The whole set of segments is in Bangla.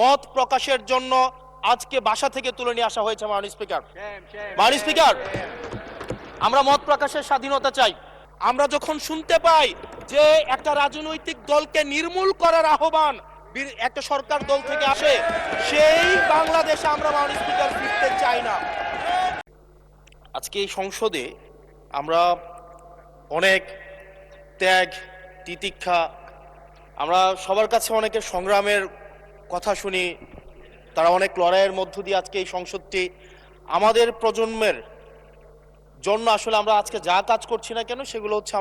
মত প্রকাশের জন্য আজকে বাসা থেকে তুলে নিয়ে আসা হয়েছে। মাননীয় স্পিকার, আমরা মত প্রকাশের স্বাধীনতা চাই। আমরা যখন শুনতে পাই যে একটা রাজনৈতিক দলকে নির্মূল করার আহ্বান একটা সরকার দল থেকে আসে, সেই বাংলাদেশে আমরা মাননীয় স্পিকার ফিরতে চাই না। আজকে এই সংসদে আমরা অনেক ত্যাগ তিতিক্ষা, আমরা সবার কাছে অনেকের সংগ্রামের কথা শুনি, তারা অনেক লড়াইয়ের মধ্য দিয়ে আজকে এই সংসদটি আমাদের প্রজন্মের জন্য, আসলে আমরা আজকে যা কাজ করছি না কেন সেগুলো হচ্ছে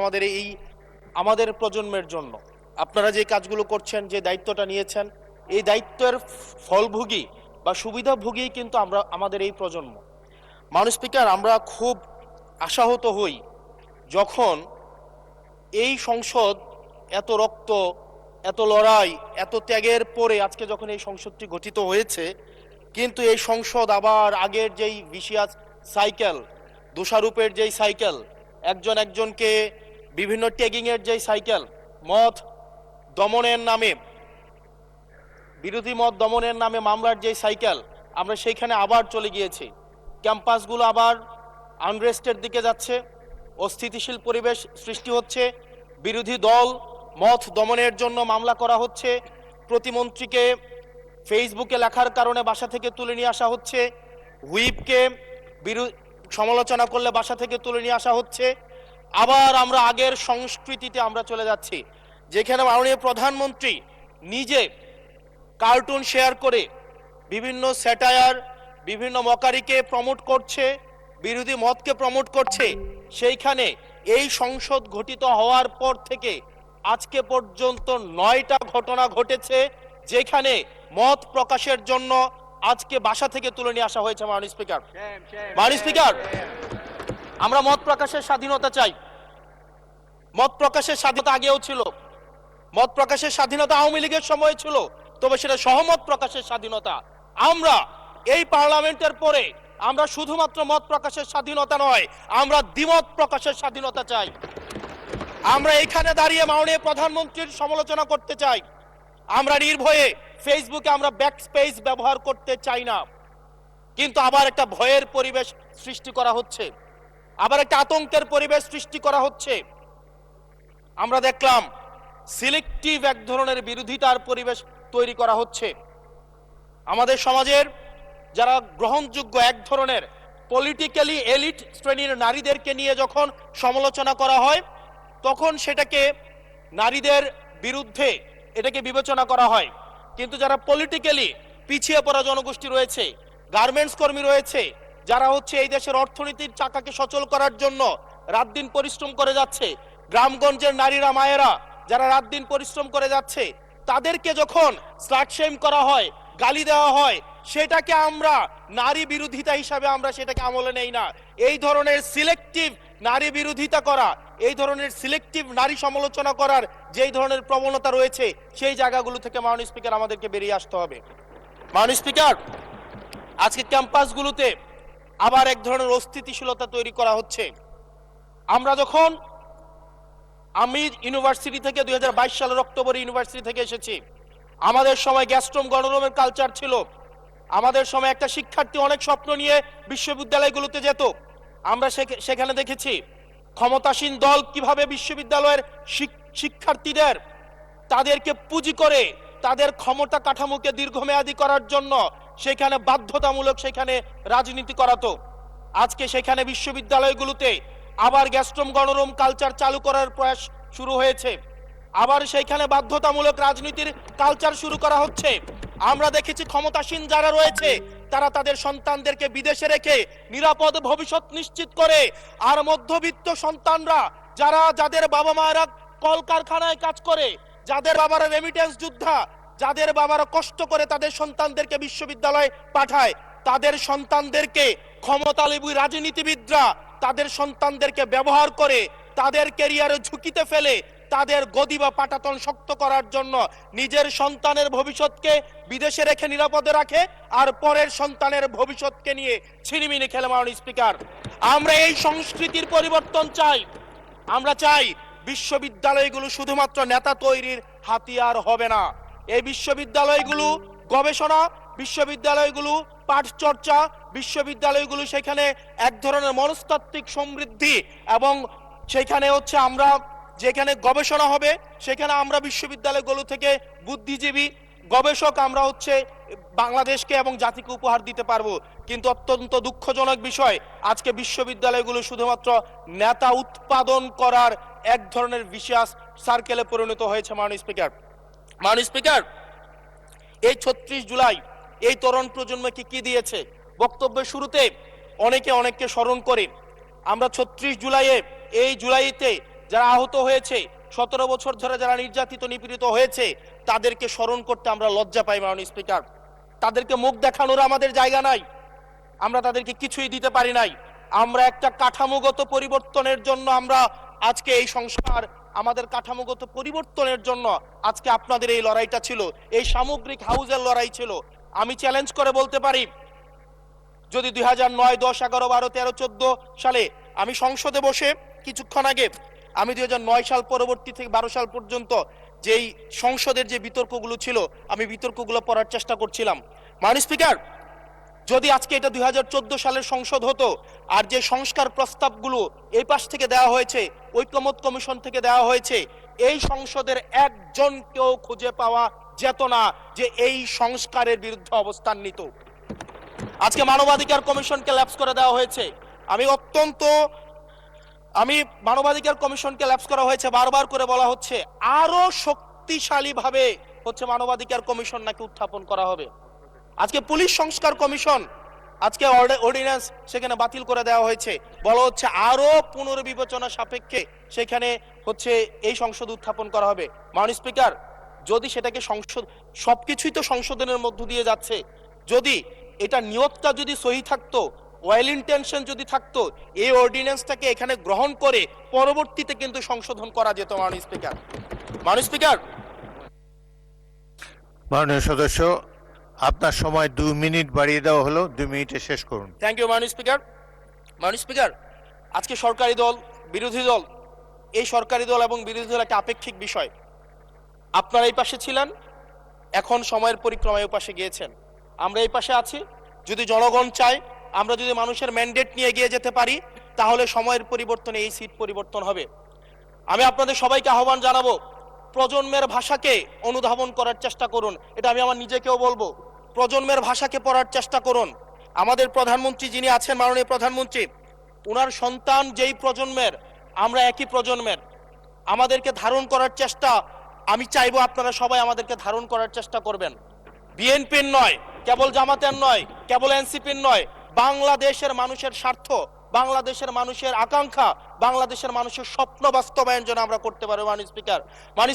আমাদের প্রজন্মের জন্য। আপনারা যে কাজগুলো করছেন, যে দায়িত্বটা নিয়েছেন, এই দায়িত্বের ফলভোগী বা সুবিধাভোগী কিন্তু আমাদের এই প্রজন্ম। মাননীয় স্পিকার, আমরা খুব আশাহত হই যখন এই সংসদ এত রক্ত, এত লড়াই, এত ত্যাগের পরে আজকে যখন এই সংসদটি গঠিত হয়েছে, কিন্তু এই সংসদ আবার আগের যেই ভিশিয়াস সাইকেল, দোষারোপের যেই সাইকেল, একজনকে বিভিন্ন ট্যাগিংয়ের যেই সাইকেল, মত দমনের নামে, বিরোধী মত দমনের নামে মামলার যেই সাইকেল, আমরা সেইখানে আবার চলে গিয়েছি। ক্যাম্পাসগুলো আবার আনরেস্টের দিকে যাচ্ছে, অস্থিতিশীল পরিবেশ সৃষ্টি হচ্ছে, বিরোধী দল মত দমনের জন্য মামলা করা হচ্ছে, প্রতিমন্ত্রীকে ফেসবুকে লেখার কারণে বাসা থেকে তুলে নিয়ে আসা হচ্ছে, হুইপকে সমালোচনা করলে বাসা থেকে তুলে নিয়ে আসা হচ্ছে। আবার আমরা আগের সংস্কৃতিতে আমরা চলে যাচ্ছি, যেখানে মাননীয় প্রধানমন্ত্রী নিজে কার্টুন শেয়ার করে বিভিন্ন স্যাটায়ার, বিভিন্ন মকারিকে প্রমোট করছে, বিরোধী মতকে প্রমোট করছে। সেইখানে এই সংসদ গঠিত হওয়ার পর থেকে আজকে পর্যন্ত 9টা ঘটনা ঘটেছে যেখানে মত প্রকাশের জন্য আজকে বাসা থেকে তুলে নিয়ে আসা হয়েছে। মাননীয় স্পিকার, আমরা মত প্রকাশের স্বাধীনতা চাই। মত প্রকাশের স্বাধীনতা আগেও ছিল, মত প্রকাশের স্বাধীনতা আওয়ামী লীগের সময় ছিল, তবে সেটা সহমত প্রকাশের স্বাধীনতা। আমরা এই পার্লামেন্টের পরে আমরা শুধুমাত্র মত প্রকাশের স্বাধীনতা নয়, আমরা দ্বিমত প্রকাশের স্বাধীনতা চাই। আমরা এখানে দাঁড়িয়ে মাননীয় প্রধানমন্ত্রীর সমালোচনা করতে চাই। আমরা নির্ভয়ে ফেসবুকে আমরা ব্যাকস্পেস ব্যবহার করতে চাই না, কিন্তু আবার একটা ভয়ের পরিবেশ সৃষ্টি করা হচ্ছে, আবার একটা আতঙ্কের পরিবেশ সৃষ্টি করা হচ্ছে। আমরা দেখলাম সিলেক্টিভ এক ধরনের বিরোধিতার পরিবেশ তৈরি করা হচ্ছে। আমাদের সমাজের যারা গ্রহণযোগ্য এক ধরনের পলিটিক্যালি এলিট শ্রেণীর নারীদেরকে নিয়ে যখন সমালোচনা করা হয়, তখন সেটাকে নারীদের বিরুদ্ধে এটাকে বিবেচনা করা হয়। কিন্তু যারা পলিটিক্যালি পিছিয়ে পড়া জনগোষ্ঠী রয়েছে, গার্মেন্টস কর্মী রয়েছে, যারা হচ্ছে এই দেশের অর্থনীতির চাকাকে সচল করার জন্য রাত দিন পরিশ্রম করে যাচ্ছে, গ্রামগঞ্জের নারীরা মায়েরা যারা রাত দিন পরিশ্রম করে যাচ্ছে, তাদেরকে যখন স্লাট শেম করা হয়, গালি দেওয়া হয়, সেটাকে আমরা নারী বিরোধিতা হিসাবে আমরা সেটাকে আমলে নেই না। এই ধরনের সিলেক্টিভ নারী বিরোধিতা করা, এই ধরনের সিলেক্টিভ নারী সমালোচনা করার যেই ধরনের প্রবণতা রয়েছে, সেই জায়গাগুলো থেকে মাননীয় স্পিকার আমাদেরকে বেরিয়ে আসতে হবে। মাননীয় স্পিকার, আজকে ক্যাম্পাসগুলোতে আবার এক ধরনের অস্থিতিশীলতা তৈরি করা হচ্ছে। আমি ইউনিভার্সিটি থেকে 2022 সালের অক্টোবরে ইউনিভার্সিটি থেকে এসেছি। আমাদের সময় গ্যাস্ট্রোম গণরুমের কালচার ছিল। আমাদের সময় একটা শিক্ষার্থী অনেক স্বপ্ন নিয়ে বিশ্ববিদ্যালয়গুলোতে যেত। আমরা সেখানে দেখেছি ক্ষমতাসীন দল কিভাবে বিশ্ববিদ্যালয়ের শিক্ষার্থীদের তাদেরকে পুঁজি করে তাদের ক্ষমতা কাঠামোকে দীর্ঘমেয়াদী করার জন্য সেখানে বাধ্যতামূলক সেখানে রাজনীতি করাতো। আজকে সেখানে বিশ্ববিদ্যালয়গুলোতে আবার গ্যাস্ট্রোম গণরুম কালচার চালু করার প্রয়াস শুরু হয়েছে, আবার সেইখানে বাধ্যতামূলক রাজনীতির কালচার শুরু করা হচ্ছে। আমরা দেখেছি ক্ষমতাসীন যারা রয়েছে তারা তাদের সন্তানদেরকে বিদেশে রেখে নিরাপদ ভবিষ্যৎ নিশ্চিত করে, আর মধ্যবিত্ত সন্তানরা যাদের বাবা মায়েরা কলকারখানায় কাজ করে, যাদের বাবারা রেমিটেন্স যোদ্ধা, যাদের বাবারা কষ্ট করে তাদের সন্তানদেরকে বিশ্ববিদ্যালয়ে পাঠায়, তাদের সন্তানদেরকে ক্ষমতালোভী রাজনীতিবিদরা তাদের সন্তানদেরকে ব্যবহার করে তাদের ক্যারিয়ারে ঝুঁকিতে ফেলে তাদের গদি বা পাটাতন শক্ত করার জন্য নিজের সন্তানের ভবিষ্যৎকে বিদেশে রেখে নিরাপদে রাখে, আর পরের সন্তানের ভবিষ্যৎকে নিয়ে ছিনিমিনি খেলে। মাননীয় স্পিকার, আমরা এই সংস্কৃতির পরিবর্তন চাই। আমরা চাই বিশ্ববিদ্যালয়গুলো শুধুমাত্র নেতা তৈরির হাতিয়ার হবে না। এই বিশ্ববিদ্যালয়গুলো গবেষণা বিশ্ববিদ্যালয়গুলো, পাঠ চর্চা বিশ্ববিদ্যালয়গুলো, সেখানে এক ধরনের মনস্তাত্ত্বিক সমৃদ্ধি, এবং সেখানে হচ্ছে আমরা যেখানে গবেষণা হবে সেখানে আমরা বিশ্ববিদ্যালয়গুলো থেকে বুদ্ধিজীবী গবেষক আমরা হচ্ছে বাংলাদেশকে এবং জাতিকে উপহার দিতে পারবো। কিন্তু অত্যন্ত দুঃখজনক বিষয়, আজকে বিশ্ববিদ্যালয়গুলো শুধুমাত্র নেতা উৎপাদন করার এক ধরনের বিশেষ সার্কেলে পরিণত হয়েছে। মাননীয় স্পিকার, এই ৩৬ জুলাই এই তরুণ প্রজন্মকে কি দিয়েছে? বক্তব্যের শুরুতে অনেককে স্মরণ করে আমরা ৩৬ জুলাইয়ে, এই জুলাইতে যারা আহত হয়েছে, ১৭ বছর ধরে যারা নির্যাতিত নিপীড়িত হয়েছে, তাদেরকে স্মরণ করতে আমরা লজ্জা পাই। মাননীয় স্পিকার, তাদেরকে মুখ দেখানোর আমাদের জায়গা নাই, আমরা তাদেরকে কিছুই দিতে পারি নাই। আমরা একটা কাঠামোগত পরিবর্তনের জন্য আমরা আজকে এই সংস্কার, আমাদের কাঠামোগত পরিবর্তনের জন্য আজকে আপনাদের এই লড়াইটা ছিল, এই সামগ্রিক হাউজের লড়াই ছিল। আমি চ্যালেঞ্জ করে বলতে পারি, যদি 2009, 10, 11, 12, 13, 14 সালে আমি সংসদে বসে কিছুক্ষণ আগে আমি 2009 সাল পরবর্তী থেকে 12 সাল পর্যন্ত যেই সংসদের যে বিতর্কগুলো ছিল, আমি বিতর্কগুলো পড়ার চেষ্টা করছিলাম। মাননীয় স্পিকার, যদি আজকে এটা 2014 সালের সংসদ হতো, আর যে সংস্কার প্রস্তাবগুলো এই পাশ থেকে দেওয়া হয়েছে, ঐকমত্য কমিশন থেকে দেওয়া হয়েছে, এই সংসদের একজনকেও খুঁজে পাওয়া যেত না যে এই সংস্কারের বিরুদ্ধে অবস্থান নিত। আজকে মানবাধিকার কমিশনকে ল্যাপস করে দেওয়া হয়েছে। মানবাধিকার কমিশনকে ল্যাপস করা হয়েছে, বারবার করে বলা হচ্ছে আরো শক্তিশালী ভাবে হচ্ছে মানবাধিকার কমিশন নাকি উত্থাপন করা হবে। আজকে পুলিশ সংস্কার কমিশন, আজকে অর্ডিন্যান্স সেখানে বাতিল করে দেওয়া হয়েছে, বলা হচ্ছে আরো পুনর্বিবেচনা সাপেক্ষে সেখানে হচ্ছে এই সংসদ উত্থাপন করা হবে। মাননীয় স্পিকার, যদি সেটাকে সংসদ, সবকিছুই তো সংশোধনের মধ্য দিয়ে যাচ্ছে, যদি এটা নিয়তটা যদি সহি থাকতো, ওয়েল ইন্টেনশন যদি থাকতো, এই অর্ডিন্যান্সটাকে এখানে গ্রহণ করে পরবর্তীতে কিন্তু সংশোধন করা যেত। মাননীয় স্পিকার, মাননীয় সদস্য, আপনার সময় 2 মিনিট বাড়িয়ে দেওয়া হলো, 2 মিনিটে শেষ করুন। থ্যাংক ইউ মাননীয় স্পিকার, আজকে সরকারি দল, বিরোধী দল, এই সরকারি দল এবং বিরোধী দল একটা আপেক্ষিক বিষয়। আপনারা এই পাশে ছিলেন, এখন সময়ের পরিক্রমায় এই পাশে গিয়েছেন, আমরা এই পাশে আছি। যদি জনগণ চায়, আমরা যদি মানুষের ম্যান্ডেট নিয়ে এগিয়ে যেতে পারি, তাহলে সময়ের পরিবর্তনে এই সিট পরিবর্তন হবে। আমি আপনাদের সবাইকে আহ্বান জানাবো, প্রজন্মের ভাষাকে অনুধাবন করার চেষ্টা করুন। এটা আমি আমার নিজেকেও বলবো, প্রজন্মের ভাষাকে পড়ার চেষ্টা করুন। আমাদের প্রধানমন্ত্রী যিনি আছেন, মাননীয় প্রধানমন্ত্রী, ওনার সন্তান যেই প্রজন্মের, আমরা একই প্রজন্মের, আমাদেরকে ধারণ করার চেষ্টা, আমি চাইবো আপনারা সবাই আমাদেরকে ধারণ করার চেষ্টা করবেন। বিএনপির নয়, কেবল জামাতের নয়, কেবল এনসিপির নয়, বাংলাদেশের মানুষের স্বার্থ, বাংলাদেশের মানুষের আকাঙ্ক্ষা, বাংলাদেশের মানুষের স্বপ্ন বাস্তবায়ন যেন আমরা করতে পারি। মাননীয়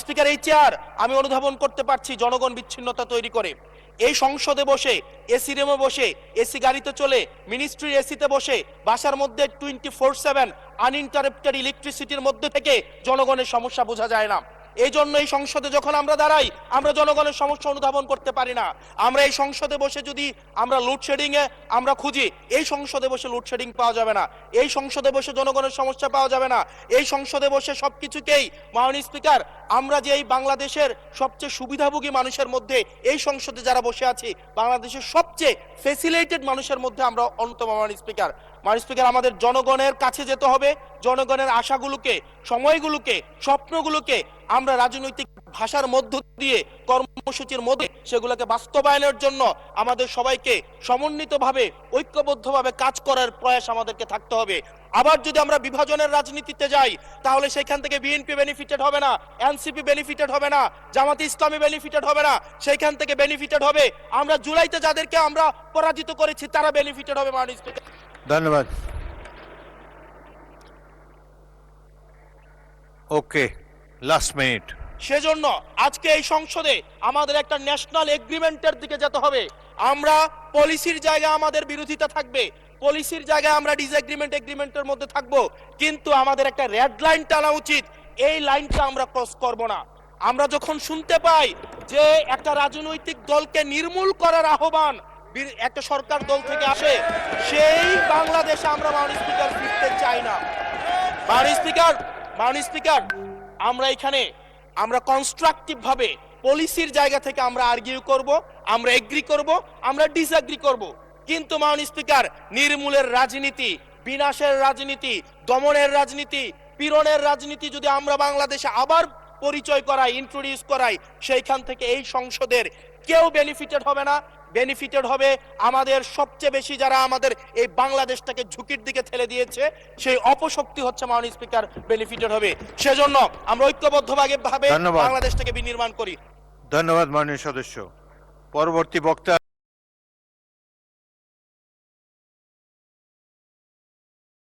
স্পিকার, এই চেয়ার আমি অনুধাবন করতে পারছি জনগণ বিচ্ছিন্নতা তৈরি করে। এই সংসদে বসে, এসি রুমে বসে, এসি গাড়িতে চলে, মিনিস্ট্রির এসিতে বসে, বাসার মধ্যে 24/7 আনইন্টারাপ্টেড ইলেকট্রিসিটির মধ্যে থেকে জনগণের সমস্যা বোঝা যায় না। এই জন্য এই সংসদে যখন আমরা দাঁড়াই, আমরা জনগণের সমস্যা অনুধাবন করতে পারি না। আমরা এই সংসদে বসে যদি আমরা লোডশেডিং এ আমরা খুঁজি, এই সংসদে বসে লোডশেডিং পাওয়া যাবে না, এই সংসদে বসে জনগণের সমস্যা পাওয়া যাবে না, এই সংসদে বসে সবকিছুকেই, মাননীয় স্পিকার, আমরা যে এই বাংলাদেশের সবচেয়ে সুবিধাভোগী মানুষের মধ্যে এই সংসদে যারা বসে আছি, বাংলাদেশের সবচেয়ে ফেসিলিটেড মানুষের মধ্যে আমরা অন্যতম। মাননীয় স্পিকার, আমাদের জনগণের কাছে যেতে হবে, জনগণের আশাগুলোকে, সময়গুলোকে, স্বপ্নগুলোকে আমরা রাজনৈতিক ভাষার মধ্য দিয়ে, কর্মসূচির মধ্যে সেগুলোকে বাস্তবায়নের জন্য আমাদের সবাইকে সমন্বিতভাবে, ঐক্যবদ্ধভাবে কাজ করার প্রয়াস আমাদেরকে থাকতে হবে। আবার যদি আমরা বিভাজনের রাজনীতিতে যাই, তাহলে সেখান থেকে বিএনপি বেনিফিটেড হবে না, এনসিপি বেনিফিটেড হবে না, জামাতে ইসলামী বেনিফিটেড হবে না, সেখান থেকে বেনিফিটেড হবে আমরা জুলাইতে যাদেরকে আমরা পরাজিত করেছি, তারা বেনিফিটেড হবে। মাননীয় স্পিকার, ধন্যবাদ। ওকে, লাস্ট মিনিট। সেজন্য আজকে এই সংসদে আমাদের একটা ন্যাশনাল এগ্রিমেন্টের দিকে যেতে হবে। আমরা পলিসির জায়গায় আমাদের বিরোধিতা থাকবে, পলিসির জায়গায় আমরা এগ্রিমেন্টের মধ্যে থাকবো, কিন্তু আমাদের একটা রেড লাইন টানা উচিত। এই লাইনটা আমরা ক্রস করব না। আমরা যখন শুনতে পাই যে একটা রাজনৈতিক দলকে নির্মূল করার আহ্বান একটা সরকার দল থেকে আসে, সেই বাংলাদেশে আমরা মাননীয় স্পিকার ফিরতে চাই না। মাননীয় স্পিকার, আমরা এখানে আমরা কনস্ট্রাকটিভ ভাবে পলিসির জায়গা থেকে আমরা আর্গিউ করব, আমরা এগ্রি করব, আমরা ডিসএগ্রি করব। কিন্তু মাননীয় স্পিকার, নির্মূলের রাজনীতি, বিনাশের রাজনীতি, দমনের রাজনীতি, পীড়নের রাজনীতি যদি আমরা বাংলাদেশে আবার পরিচয় করাই, ইন্ট্রোডিউস করাই, সেইখান থেকে এই সংসদের কেউ বেনিফিটেড হবে না। বেনিফিটেড হবে আমাদের সবচেয়ে বেশি যারা আমাদের এই বাংলাদেশটাকে ঝুঁকির দিকে ঠেলে দিয়েছে, সেই অপশক্তি হচ্ছে মাননীয় স্পিকার বেনিফিটেড হবে। সেজন্য আমরা ঐক্যবদ্ধভাবে ধন্যবাদ। বাংলাদেশটাকে বিনির্মাণ করি। ধন্যবাদ মাননীয় সদস্য। পরবর্তী বক্তা